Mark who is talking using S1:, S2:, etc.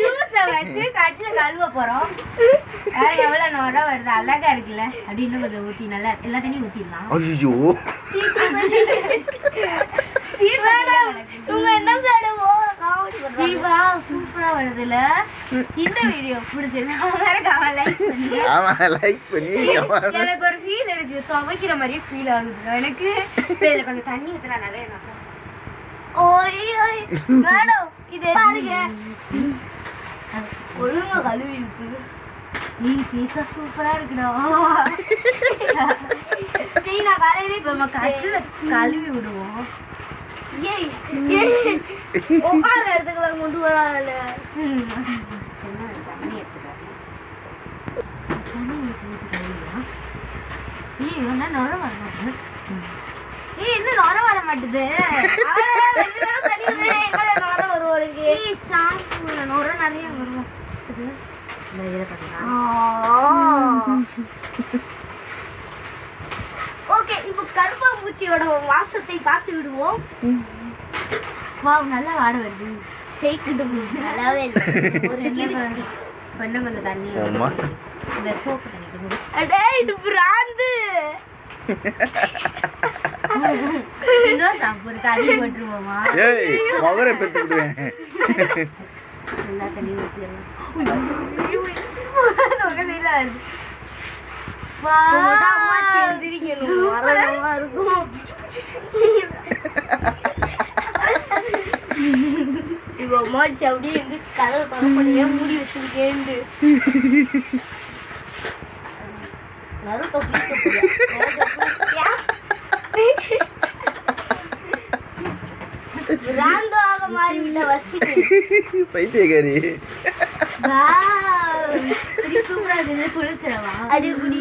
S1: ஜூஸை வச்சு கட்டில கழுவ போறோம். எவ்வளவு நோட வருது, அழகா இருக்குல்ல. அப்படின்னு கொஞ்சம் ஊத்தி நல்லா எல்லா தண்ணியும் ஊத்திடலாம்.
S2: ஐயோ
S1: சூப்பரா வருதுல. இந்த வீடியோ பிடிச்சது
S2: லைக் பண்ணி.
S1: எனக்கு ஒரு ஃபீல் இருக்கு, துவைக்கிற மாதிரியே ஃபீல் ஆகுது எனக்கு. இதுல கொஞ்சம் தண்ணி ஊத்தினா நிறைய மேடம் இது பாருங்க ஒழுங்கா கழுவி இருக்கு. நீ பீஸா சூப்பரா இருக்குடா. நான் காலையில இப்ப நம்ம கட்டில கழுவி விடுவோம். உட்கார இடத்துக்குள்ள கொண்டு வராதுல்ல. தண்ணி எடுத்துக்கலாம். என்ன நுர வர மாட்டேது. என்ன நுர வர மாட்டேது. நுர வருவோம். ஷாம்பு நுர நிறைய வரும். ஓகே, இப்போ கருப்பாம்பூச்சியோட வாசத்தை பார்த்து விடுவோம். வாவ், நல்லா வாட வருது. நல்லாவே கொஞ்சம் கொஞ்சம் தண்ணி இந்த சோப்பு தண்ணி. அடே இது பிராந்து. ஒரு கறி போட்டுருவோமா? எல்லா தண்ணியும் ஊற்றிடலாம். அப்படியே இருந்துச்சு. கதவு பரப்படியே மூடி வச்சிருக்கேன்.
S2: பைத்தியக்காரி.
S1: சூப்பரா இருக்கு. குளிச்சிடவா? அது குடி.